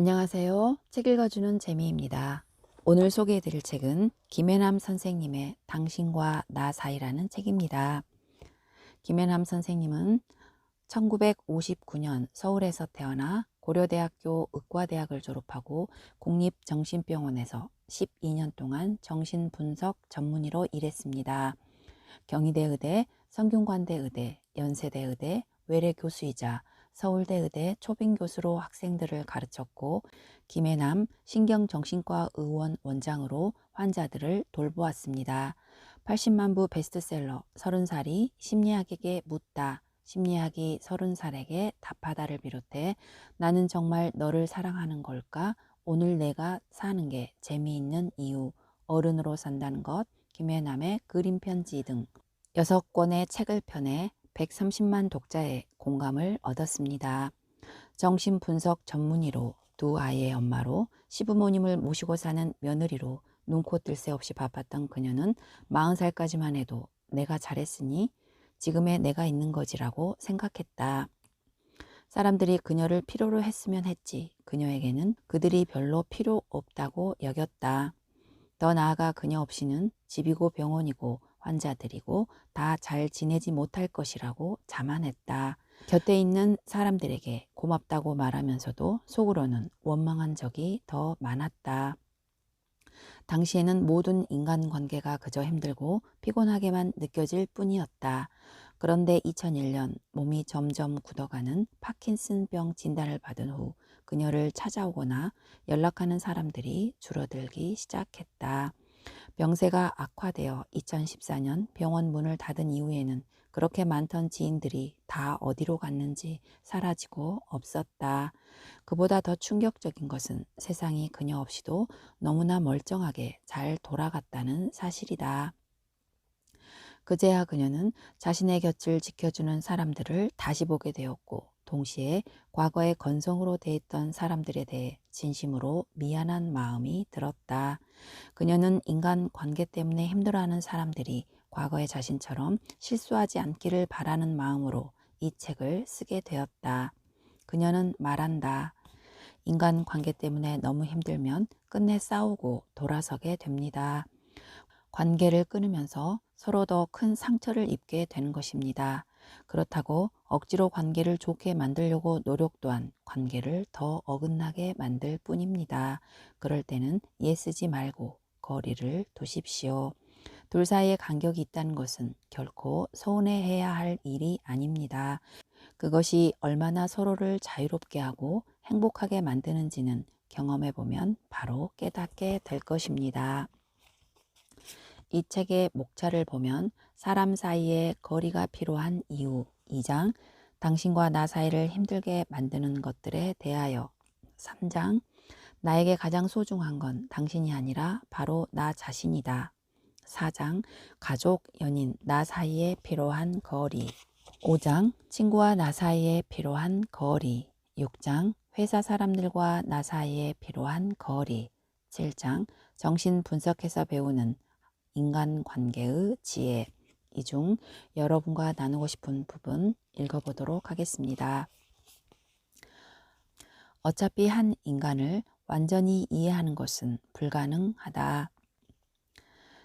안녕하세요. 책 읽어주는 재미입니다. 오늘 소개해드릴 책은 김혜남 선생님의 당신과 나 사이라는 책입니다. 김혜남 선생님은 1959년 서울에서 태어나 고려대학교 의과대학을 졸업하고 국립정신병원에서 12년 동안 정신분석 전문의로 일했습니다. 경희대 의대, 성균관대 의대, 연세대 의대, 외래 교수이자 서울대 의대 초빙 교수로 학생들을 가르쳤고 김해남 신경정신과 의원 원장으로 환자들을 돌보았습니다. 80만 부 베스트셀러 30살이 심리학에게 묻다, 심리학이 30살에게 답하다를 비롯해 나는 정말 너를 사랑하는 걸까? 오늘 내가 사는 게 재미있는 이유, 어른으로 산다는 것, 김해남의 그림 편지 등 6권의 책을 펴내 130만 독자의 공감을 얻었습니다. 정신분석 전문의로 두 아이의 엄마로 시부모님을 모시고 사는 며느리로 눈코 뜰 새 없이 바빴던 그녀는 40살까지만 해도 내가 잘했으니 지금의 내가 있는 거지라고 생각했다. 사람들이 그녀를 필요로 했으면 했지 그녀에게는 그들이 별로 필요 없다고 여겼다. 더 나아가 그녀 없이는 집이고 병원이고 환자들이고 다 잘 지내지 못할 것이라고 자만했다. 곁에 있는 사람들에게 고맙다고 말하면서도 속으로는 원망한 적이 더 많았다. 당시에는 모든 인간관계가 그저 힘들고 피곤하게만 느껴질 뿐이었다. 그런데 2001년 몸이 점점 굳어가는 파킨슨병 진단을 받은 후 그녀를 찾아오거나 연락하는 사람들이 줄어들기 시작했다. 병세가 악화되어 2014년 병원 문을 닫은 이후에는 그렇게 많던 지인들이 다 어디로 갔는지 사라지고 없었다. 그보다 더 충격적인 것은 세상이 그녀 없이도 너무나 멀쩡하게 잘 돌아갔다는 사실이다. 그제야 그녀는 자신의 곁을 지켜주는 사람들을 다시 보게 되었고 동시에 과거의 건성으로 대했던 사람들에 대해 진심으로 미안한 마음이 들었다. 그녀는 인간 관계 때문에 힘들어하는 사람들이 과거의 자신처럼 실수하지 않기를 바라는 마음으로 이 책을 쓰게 되었다. 그녀는 말한다. 인간 관계 때문에 너무 힘들면 끝내 싸우고 돌아서게 됩니다. 관계를 끊으면서 서로 더 큰 상처를 입게 되는 것입니다. 그렇다고 억지로 관계를 좋게 만들려고 노력 또한 관계를 더 어긋나게 만들 뿐입니다. 그럴 때는 예쓰지 말고 거리를 두십시오. 둘 사이에 간격이 있다는 것은 결코 서운해해야 할 일이 아닙니다. 그것이 얼마나 서로를 자유롭게 하고 행복하게 만드는지는 경험해보면 바로 깨닫게 될 것입니다. 이 책의 목차를 보면 사람 사이에 거리가 필요한 이유 2장, 당신과 나 사이를 힘들게 만드는 것들에 대하여 3장, 나에게 가장 소중한 건 당신이 아니라 바로 나 자신이다. 4장, 가족, 연인, 나 사이에 필요한 거리 5장, 친구와 나 사이에 필요한 거리 6장, 회사 사람들과 나 사이에 필요한 거리 7장, 정신 분석해서 배우는 인간관계의 지혜 이 중 여러분과 나누고 싶은 부분 읽어보도록 하겠습니다. 어차피 한 인간을 완전히 이해하는 것은 불가능하다.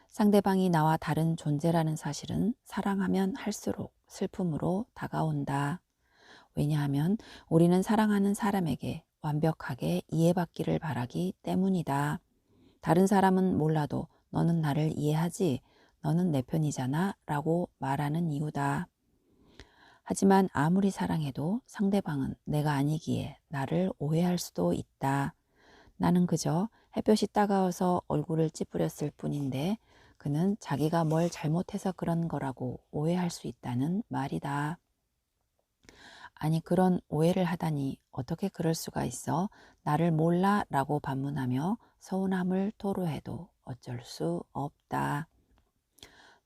상대방이 나와 다른 존재라는 사실은 사랑하면 할수록 슬픔으로 다가온다. 왜냐하면 우리는 사랑하는 사람에게 완벽하게 이해받기를 바라기 때문이다. 다른 사람은 몰라도 너는 나를 이해하지? 너는 내 편이잖아? 라고 말하는 이유다. 하지만 아무리 사랑해도 상대방은 내가 아니기에 나를 오해할 수도 있다. 나는 그저 햇볕이 따가워서 얼굴을 찌푸렸을 뿐인데 그는 자기가 뭘 잘못해서 그런 거라고 오해할 수 있다는 말이다. 아니 그런 오해를 하다니 어떻게 그럴 수가 있어? 나를 몰라? 라고 반문하며 서운함을 토로해도 어쩔 수 없다.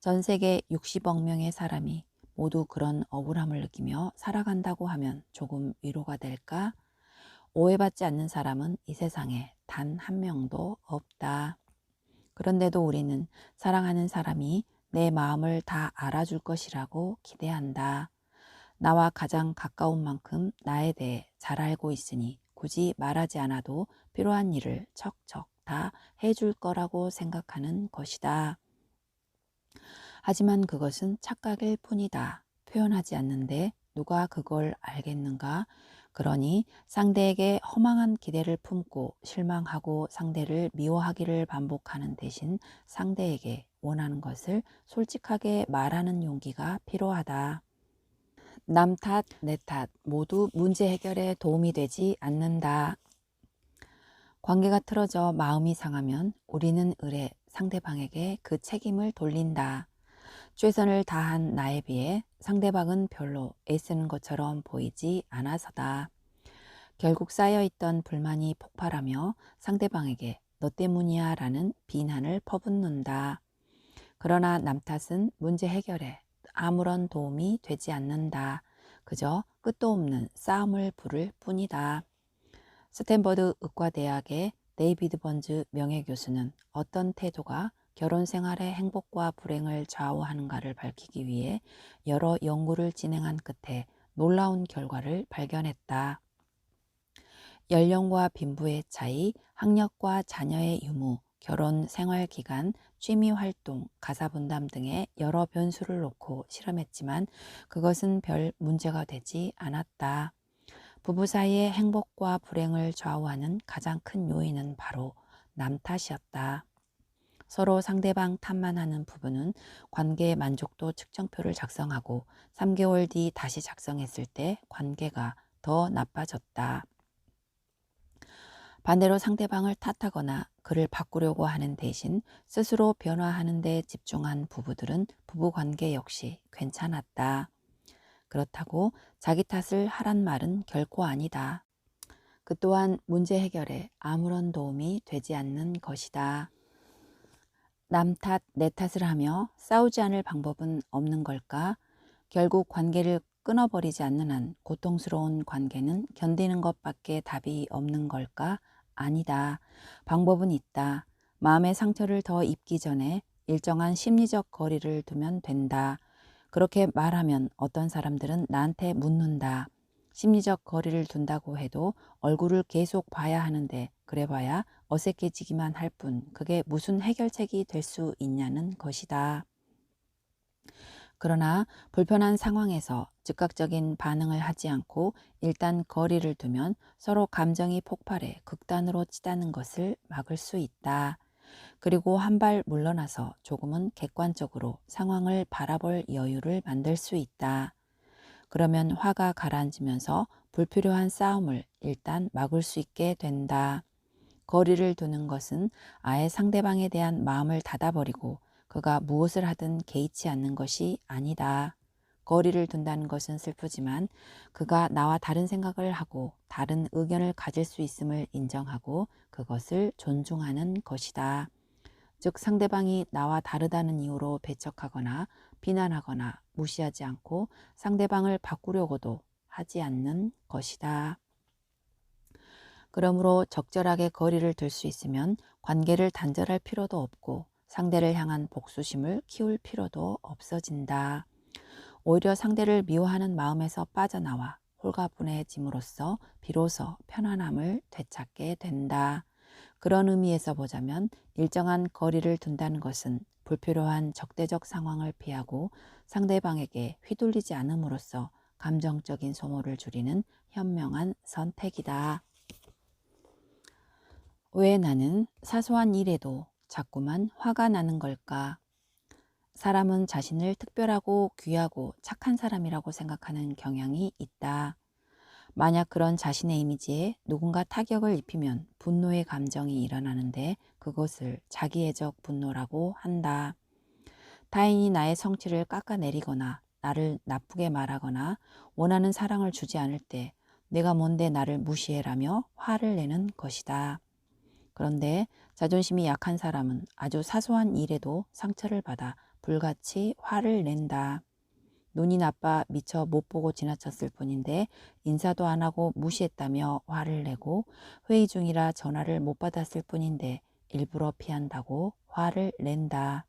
전 세계 60억 명의 사람이 모두 그런 억울함을 느끼며 살아간다고 하면 조금 위로가 될까? 오해받지 않는 사람은 이 세상에 단 한 명도 없다. 그런데도 우리는 사랑하는 사람이 내 마음을 다 알아줄 것이라고 기대한다. 나와 가장 가까운 만큼 나에 대해 잘 알고 있으니 굳이 말하지 않아도 필요한 일을 척척 다 해줄 거라고 생각하는 것이다. 하지만 그것은 착각일 뿐이다. 표현하지 않는데 누가 그걸 알겠는가? 그러니 상대에게 허망한 기대를 품고 실망하고 상대를 미워하기를 반복하는 대신 상대에게 원하는 것을 솔직하게 말하는 용기가 필요하다. 남 탓, 내 탓 모두 문제 해결에 도움이 되지 않는다. 관계가 틀어져 마음이 상하면 우리는 의례 상대방에게 그 책임을 돌린다. 최선을 다한 나에 비해 상대방은 별로 애쓰는 것처럼 보이지 않아서다. 결국 쌓여있던 불만이 폭발하며 상대방에게 너 때문이야 라는 비난을 퍼붓는다. 그러나 남 탓은 문제 해결에 아무런 도움이 되지 않는다. 그저 끝도 없는 싸움을 부를 뿐이다. 스탠버드 의과대학의 데이비드 번즈 명예교수는 어떤 태도가 결혼 생활의 행복과 불행을 좌우하는가를 밝히기 위해 여러 연구를 진행한 끝에 놀라운 결과를 발견했다. 연령과 빈부의 차이, 학력과 자녀의 유무, 결혼 생활 기간, 취미 활동, 가사 분담 등의 여러 변수를 놓고 실험했지만 그것은 별 문제가 되지 않았다. 부부 사이의 행복과 불행을 좌우하는 가장 큰 요인은 바로 남 탓이었다. 서로 상대방 탓만 하는 부부는 관계 만족도 측정표를 작성하고 3개월 뒤 다시 작성했을 때 관계가 더 나빠졌다. 반대로 상대방을 탓하거나 그를 바꾸려고 하는 대신 스스로 변화하는 데 집중한 부부들은 부부관계 역시 괜찮았다. 그렇다고 자기 탓을 하란 말은 결코 아니다. 그 또한 문제 해결에 아무런 도움이 되지 않는 것이다. 남 탓, 내 탓을 하며 싸우지 않을 방법은 없는 걸까? 결국 관계를 끊어버리지 않는 한 고통스러운 관계는 견디는 것밖에 답이 없는 걸까? 아니다. 방법은 있다. 마음의 상처를 더 입기 전에 일정한 심리적 거리를 두면 된다. 그렇게 말하면 어떤 사람들은 나한테 묻는다. 심리적 거리를 둔다고 해도 얼굴을 계속 봐야 하는데 그래봐야 어색해지기만 할 뿐 그게 무슨 해결책이 될 수 있냐는 것이다. 그러나 불편한 상황에서 즉각적인 반응을 하지 않고 일단 거리를 두면 서로 감정이 폭발해 극단으로 치닫는 것을 막을 수 있다. 그리고 한 발 물러나서 조금은 객관적으로 상황을 바라볼 여유를 만들 수 있다. 그러면 화가 가라앉으면서 불필요한 싸움을 일단 막을 수 있게 된다. 거리를 두는 것은 아예 상대방에 대한 마음을 닫아버리고 그가 무엇을 하든 개의치 않는 것이 아니다. 거리를 둔다는 것은 슬프지만 그가 나와 다른 생각을 하고 다른 의견을 가질 수 있음을 인정하고 그것을 존중하는 것이다. 즉 상대방이 나와 다르다는 이유로 배척하거나 비난하거나 무시하지 않고 상대방을 바꾸려고도 하지 않는 것이다. 그러므로 적절하게 거리를 둘 수 있으면 관계를 단절할 필요도 없고 상대를 향한 복수심을 키울 필요도 없어진다. 오히려 상대를 미워하는 마음에서 빠져나와 홀가분해짐으로써 비로소 편안함을 되찾게 된다. 그런 의미에서 보자면 일정한 거리를 둔다는 것은 불필요한 적대적 상황을 피하고 상대방에게 휘둘리지 않음으로써 감정적인 소모를 줄이는 현명한 선택이다. 왜 나는 사소한 일에도 자꾸만 화가 나는 걸까? 사람은 자신을 특별하고 귀하고 착한 사람이라고 생각하는 경향이 있다. 만약 그런 자신의 이미지에 누군가 타격을 입히면 분노의 감정이 일어나는데 그것을 자기애적 분노라고 한다. 타인이 나의 성취를 깎아내리거나 나를 나쁘게 말하거나 원하는 사랑을 주지 않을 때 내가 뭔데 나를 무시해라며 화를 내는 것이다. 그런데 자존심이 약한 사람은 아주 사소한 일에도 상처를 받아 불같이 화를 낸다. 눈이 나빠 미처 못 보고 지나쳤을 뿐인데 인사도 안 하고 무시했다며 화를 내고 회의 중이라 전화를 못 받았을 뿐인데 일부러 피한다고 화를 낸다.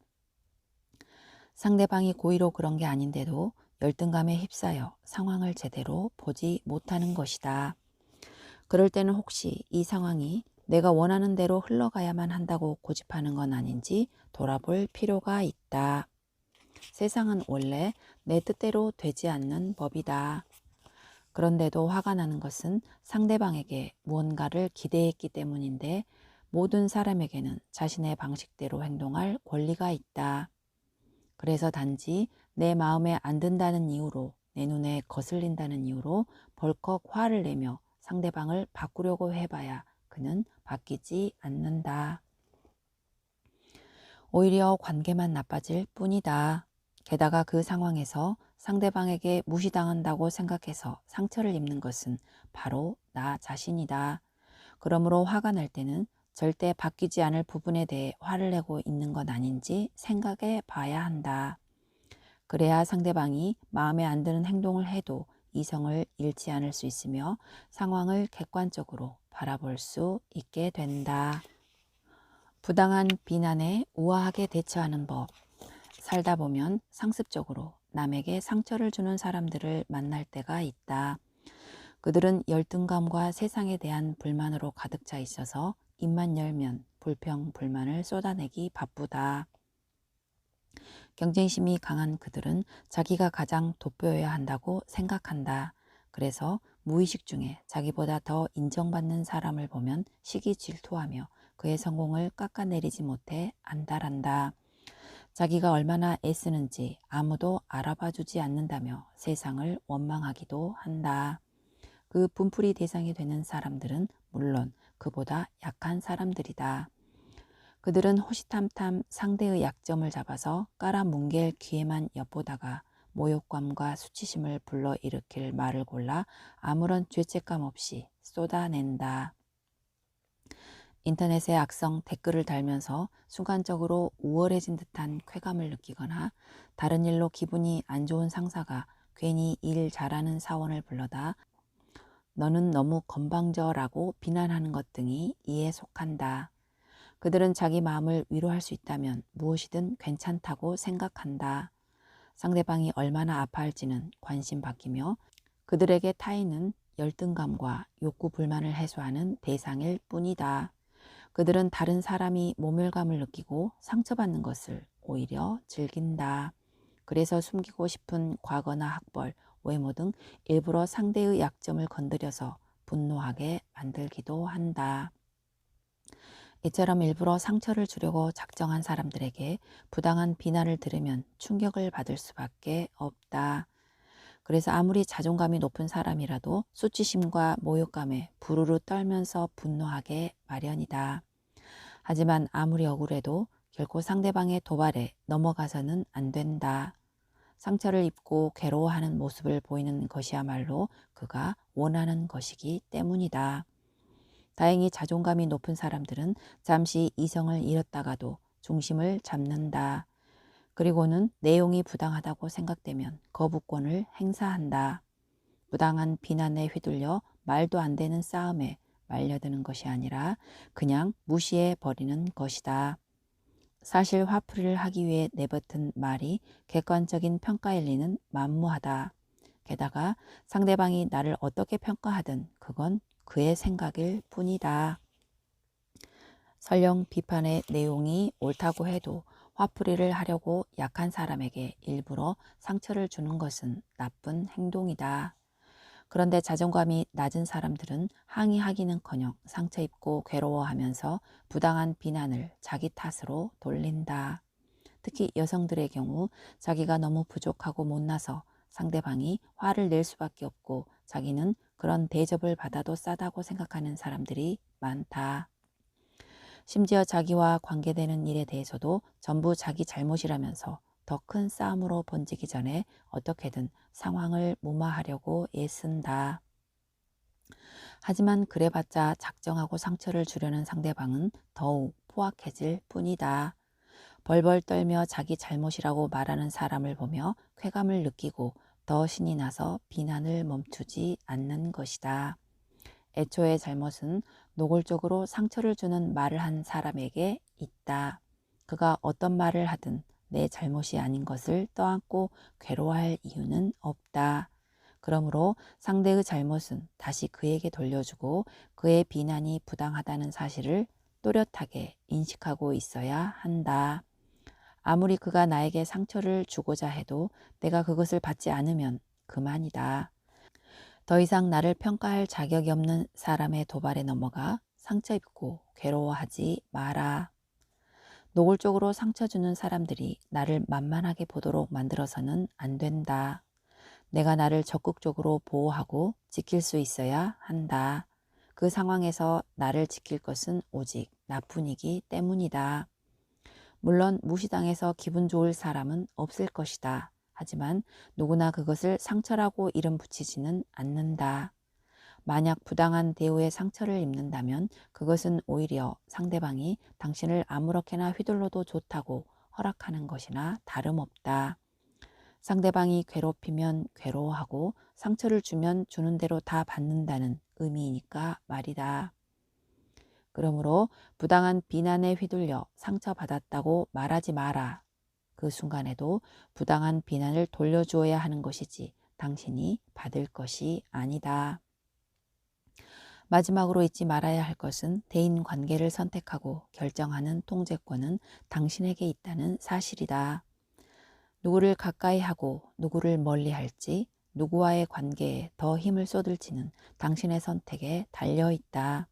상대방이 고의로 그런 게 아닌데도 열등감에 휩싸여 상황을 제대로 보지 못하는 것이다. 그럴 때는 혹시 이 상황이 내가 원하는 대로 흘러가야만 한다고 고집하는 건 아닌지 돌아볼 필요가 있다. 세상은 원래 내 뜻대로 되지 않는 법이다. 그런데도 화가 나는 것은 상대방에게 무언가를 기대했기 때문인데 모든 사람에게는 자신의 방식대로 행동할 권리가 있다. 그래서 단지 내 마음에 안 든다는 이유로, 내 눈에 거슬린다는 이유로 벌컥 화를 내며 상대방을 바꾸려고 해봐야 그는 바뀌지 않는다. 오히려 관계만 나빠질 뿐이다. 게다가 그 상황에서 상대방에게 무시당한다고 생각해서 상처를 입는 것은 바로 나 자신이다. 그러므로 화가 날 때는 절대 바뀌지 않을 부분에 대해 화를 내고 있는 건 아닌지 생각해 봐야 한다. 그래야 상대방이 마음에 안 드는 행동을 해도 이성을 잃지 않을 수 있으며 상황을 객관적으로 바라볼 수 있게 된다. 부당한 비난에 우아하게 대처하는 법. 살다 보면 상습적으로 남에게 상처를 주는 사람들을 만날 때가 있다. 그들은 열등감과 세상에 대한 불만으로 가득 차 있어서 입만 열면 불평, 불만을 쏟아내기 바쁘다. 경쟁심이 강한 그들은 자기가 가장 돋보여야 한다고 생각한다. 그래서 무의식 중에 자기보다 더 인정받는 사람을 보면 시기 질투하며 그의 성공을 깎아내리지 못해 안달한다. 자기가 얼마나 애쓰는지 아무도 알아봐 주지 않는다며 세상을 원망하기도 한다. 그 분풀이 대상이 되는 사람들은 물론 그보다 약한 사람들이다. 그들은 호시탐탐 상대의 약점을 잡아서 깔아뭉갤 기회만 엿보다가 모욕감과 수치심을 불러일으킬 말을 골라 아무런 죄책감 없이 쏟아낸다. 인터넷에 악성 댓글을 달면서 순간적으로 우월해진 듯한 쾌감을 느끼거나 다른 일로 기분이 안 좋은 상사가 괜히 일 잘하는 사원을 불러다 너는 너무 건방져라고 비난하는 것 등이 이에 속한다. 그들은 자기 마음을 위로할 수 있다면 무엇이든 괜찮다고 생각한다. 상대방이 얼마나 아파할지는 관심 바뀌며 그들에게 타인은 열등감과 욕구 불만을 해소하는 대상일 뿐이다. 그들은 다른 사람이 모멸감을 느끼고 상처받는 것을 오히려 즐긴다. 그래서 숨기고 싶은 과거나 학벌, 외모 등 일부러 상대의 약점을 건드려서 분노하게 만들기도 한다. 이처럼 일부러 상처를 주려고 작정한 사람들에게 부당한 비난을 들으면 충격을 받을 수밖에 없다. 그래서 아무리 자존감이 높은 사람이라도 수치심과 모욕감에 부르르 떨면서 분노하게 마련이다. 하지만 아무리 억울해도 결코 상대방의 도발에 넘어가서는 안 된다. 상처를 입고 괴로워하는 모습을 보이는 것이야말로 그가 원하는 것이기 때문이다. 다행히 자존감이 높은 사람들은 잠시 이성을 잃었다가도 중심을 잡는다. 그리고는 내용이 부당하다고 생각되면 거부권을 행사한다. 부당한 비난에 휘둘려 말도 안 되는 싸움에 말려드는 것이 아니라 그냥 무시해 버리는 것이다. 사실 화풀이를 하기 위해 내뱉은 말이 객관적인 평가일 리는 만무하다. 게다가 상대방이 나를 어떻게 평가하든 그건 그의 생각일 뿐이다. 설령 비판의 내용이 옳다고 해도 화풀이를 하려고 약한 사람에게 일부러 상처를 주는 것은 나쁜 행동이다. 그런데 자존감이 낮은 사람들은 항의하기는커녕 상처 입고 괴로워하면서 부당한 비난을 자기 탓으로 돌린다. 특히 여성들의 경우 자기가 너무 부족하고 못나서 상대방이 화를 낼 수밖에 없고 자기는 그런 대접을 받아도 싸다고 생각하는 사람들이 많다. 심지어 자기와 관계되는 일에 대해서도 전부 자기 잘못이라면서 더 큰 싸움으로 번지기 전에 어떻게든 상황을 무마하려고 애쓴다. 하지만 그래봤자 작정하고 상처를 주려는 상대방은 더욱 포악해질 뿐이다. 벌벌 떨며 자기 잘못이라고 말하는 사람을 보며 쾌감을 느끼고 더 신이 나서 비난을 멈추지 않는 것이다. 애초에 잘못은 노골적으로 상처를 주는 말을 한 사람에게 있다. 그가 어떤 말을 하든 내 잘못이 아닌 것을 떠안고 괴로워할 이유는 없다. 그러므로 상대의 잘못은 다시 그에게 돌려주고 그의 비난이 부당하다는 사실을 또렷하게 인식하고 있어야 한다. 아무리 그가 나에게 상처를 주고자 해도 내가 그것을 받지 않으면 그만이다. 더 이상 나를 평가할 자격이 없는 사람의 도발에 넘어가 상처 입고 괴로워하지 마라. 노골적으로 상처 주는 사람들이 나를 만만하게 보도록 만들어서는 안 된다. 내가 나를 적극적으로 보호하고 지킬 수 있어야 한다. 그 상황에서 나를 지킬 것은 오직 나뿐이기 때문이다. 물론 무시당해서 기분 좋을 사람은 없을 것이다. 하지만 누구나 그것을 상처라고 이름 붙이지는 않는다. 만약 부당한 대우에 상처를 입는다면 그것은 오히려 상대방이 당신을 아무렇게나 휘둘러도 좋다고 허락하는 것이나 다름없다. 상대방이 괴롭히면 괴로워하고 상처를 주면 주는 대로 다 받는다는 의미이니까 말이다. 그러므로 부당한 비난에 휘둘려 상처받았다고 말하지 마라. 그 순간에도 부당한 비난을 돌려주어야 하는 것이지 당신이 받을 것이 아니다. 마지막으로 잊지 말아야 할 것은 대인 관계를 선택하고 결정하는 통제권은 당신에게 있다는 사실이다. 누구를 가까이 하고 누구를 멀리 할지, 누구와의 관계에 더 힘을 쏟을지는 당신의 선택에 달려 있다.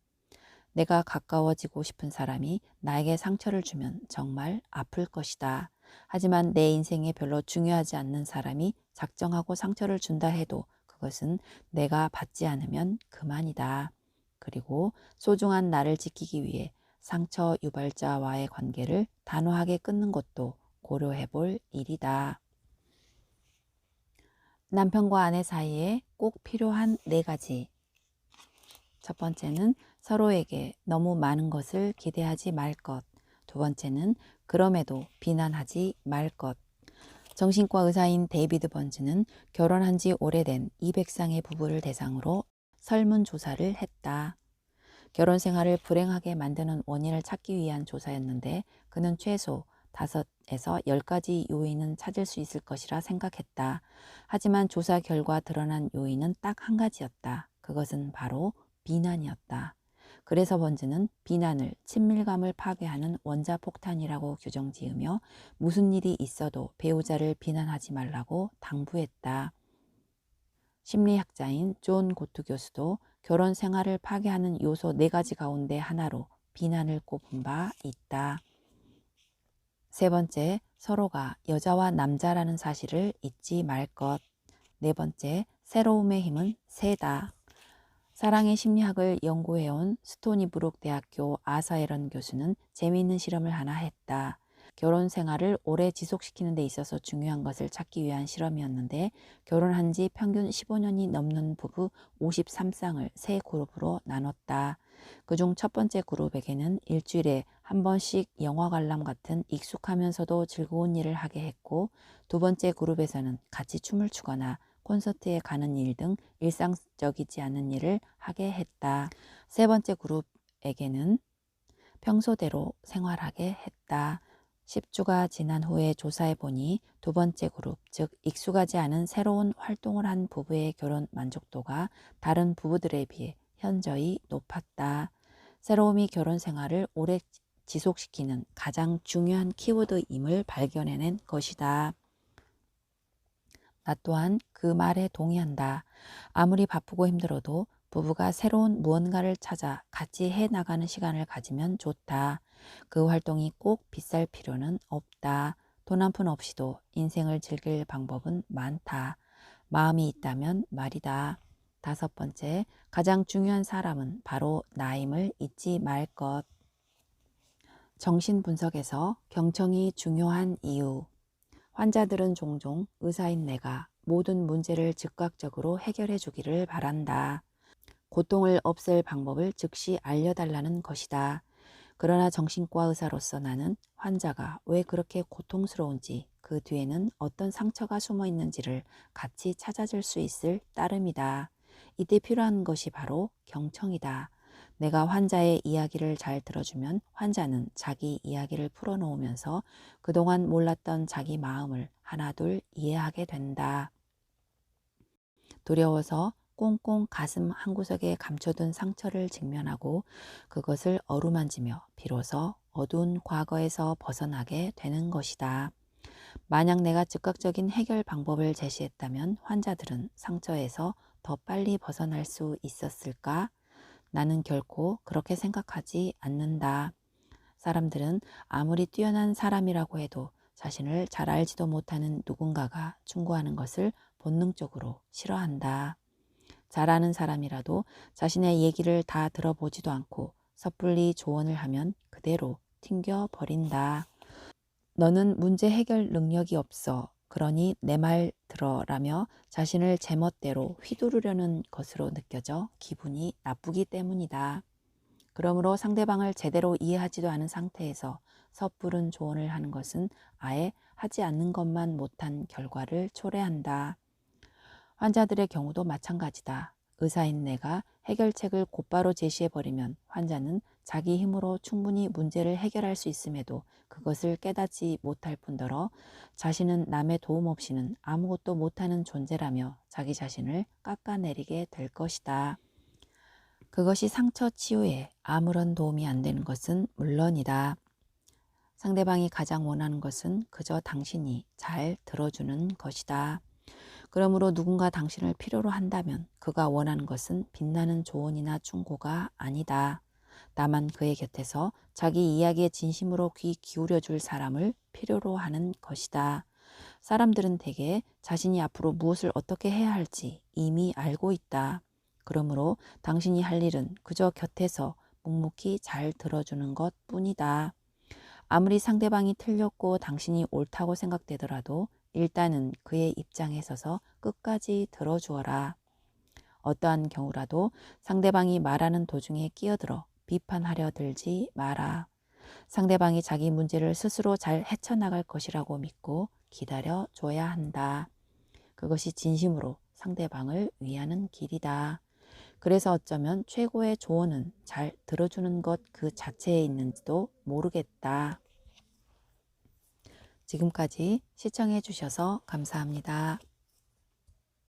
내가 가까워지고 싶은 사람이 나에게 상처를 주면 정말 아플 것이다. 하지만 내 인생에 별로 중요하지 않는 사람이 작정하고 상처를 준다 해도 그것은 내가 받지 않으면 그만이다. 그리고 소중한 나를 지키기 위해 상처 유발자와의 관계를 단호하게 끊는 것도 고려해 볼 일이다. 남편과 아내 사이에 꼭 필요한 4가지. 첫 번째는 서로에게 너무 많은 것을 기대하지 말 것. 두 번째는 그럼에도 비난하지 말 것. 정신과 의사인 데이비드 번즈는 결혼한 지 오래된 200쌍의 부부를 대상으로 설문조사를 했다. 결혼 생활을 불행하게 만드는 원인을 찾기 위한 조사였는데 그는 최소 5에서 10가지 요인은 찾을 수 있을 것이라 생각했다. 하지만 조사 결과 드러난 요인은 딱 한 가지였다. 그것은 바로 비난이었다. 그래서 번즈는 비난을 친밀감을 파괴하는 원자폭탄이라고 규정지으며 무슨 일이 있어도 배우자를 비난하지 말라고 당부했다. 심리학자인 존 고트 교수도 결혼 생활을 파괴하는 요소 4가지 가운데 하나로 비난을 꼽은 바 있다. 세 번째, 서로가 여자와 남자라는 사실을 잊지 말 것. 네 번째, 새로움의 힘은 세다. 사랑의 심리학을 연구해온 스토니브룩 대학교 아사 에런 교수는 재미있는 실험을 하나 했다. 결혼 생활을 오래 지속시키는 데 있어서 중요한 것을 찾기 위한 실험이었는데 결혼한 지 평균 15년이 넘는 부부 53쌍을 세 그룹으로 나눴다. 그중 첫 번째 그룹에게는 일주일에 한 번씩 영화 관람 같은 익숙하면서도 즐거운 일을 하게 했고 두 번째 그룹에서는 같이 춤을 추거나 콘서트에 가는 일 등 일상적이지 않은 일을 하게 했다. 세 번째 그룹에게는 평소대로 생활하게 했다. 10주가 지난 후에 조사해 보니 두 번째 그룹, 즉 익숙하지 않은 새로운 활동을 한 부부의 결혼 만족도가 다른 부부들에 비해 현저히 높았다. 새로움이 결혼 생활을 오래 지속시키는 가장 중요한 키워드임을 발견해낸 것이다. 나 또한 그 말에 동의한다. 아무리 바쁘고 힘들어도 부부가 새로운 무언가를 찾아 같이 해나가는 시간을 가지면 좋다. 그 활동이 꼭 비쌀 필요는 없다. 돈 한 푼 없이도 인생을 즐길 방법은 많다. 마음이 있다면 말이다. 다섯 번째, 가장 중요한 사람은 바로 나임을 잊지 말 것. 정신분석에서 경청이 중요한 이유. 환자들은 종종 의사인 내가 모든 문제를 즉각적으로 해결해 주기를 바란다. 고통을 없앨 방법을 즉시 알려달라는 것이다. 그러나 정신과 의사로서 나는 환자가 왜 그렇게 고통스러운지 그 뒤에는 어떤 상처가 숨어 있는지를 같이 찾아줄 수 있을 따름이다. 이때 필요한 것이 바로 경청이다. 내가 환자의 이야기를 잘 들어주면 환자는 자기 이야기를 풀어놓으면서 그동안 몰랐던 자기 마음을 하나둘 이해하게 된다. 두려워서 꽁꽁 가슴 한구석에 감춰둔 상처를 직면하고 그것을 어루만지며 비로소 어두운 과거에서 벗어나게 되는 것이다. 만약 내가 즉각적인 해결 방법을 제시했다면 환자들은 상처에서 더 빨리 벗어날 수 있었을까? 나는 결코 그렇게 생각하지 않는다. 사람들은 아무리 뛰어난 사람이라고 해도 자신을 잘 알지도 못하는 누군가가 충고하는 것을 본능적으로 싫어한다. 잘 아는 사람이라도 자신의 얘기를 다 들어보지도 않고 섣불리 조언을 하면 그대로 튕겨버린다. 너는 문제 해결 능력이 없어. 그러니 내 말 들어라며 자신을 제멋대로 휘두르려는 것으로 느껴져 기분이 나쁘기 때문이다. 그러므로 상대방을 제대로 이해하지도 않은 상태에서 섣부른 조언을 하는 것은 아예 하지 않는 것만 못한 결과를 초래한다. 환자들의 경우도 마찬가지다. 의사인 내가 해결책을 곧바로 제시해버리면 환자는 자기 힘으로 충분히 문제를 해결할 수 있음에도 그것을 깨닫지 못할 뿐더러 자신은 남의 도움 없이는 아무것도 못하는 존재라며 자기 자신을 깎아내리게 될 것이다. 그것이 상처 치유에 아무런 도움이 안 되는 것은 물론이다. 상대방이 가장 원하는 것은 그저 당신이 잘 들어주는 것이다. 그러므로 누군가 당신을 필요로 한다면 그가 원하는 것은 빛나는 조언이나 충고가 아니다. 다만 그의 곁에서 자기 이야기에 진심으로 귀 기울여 줄 사람을 필요로 하는 것이다. 사람들은 대개 자신이 앞으로 무엇을 어떻게 해야 할지 이미 알고 있다. 그러므로 당신이 할 일은 그저 곁에서 묵묵히 잘 들어주는 것 뿐이다. 아무리 상대방이 틀렸고 당신이 옳다고 생각되더라도 일단은 그의 입장에 서서 끝까지 들어주어라. 어떠한 경우라도 상대방이 말하는 도중에 끼어들어 비판하려 들지 마라. 상대방이 자기 문제를 스스로 잘 헤쳐나갈 것이라고 믿고 기다려 줘야 한다. 그것이 진심으로 상대방을 위하는 길이다. 그래서 어쩌면 최고의 조언은 잘 들어주는 것 그 자체에 있는지도 모르겠다. 지금까지 시청해 주셔서 감사합니다.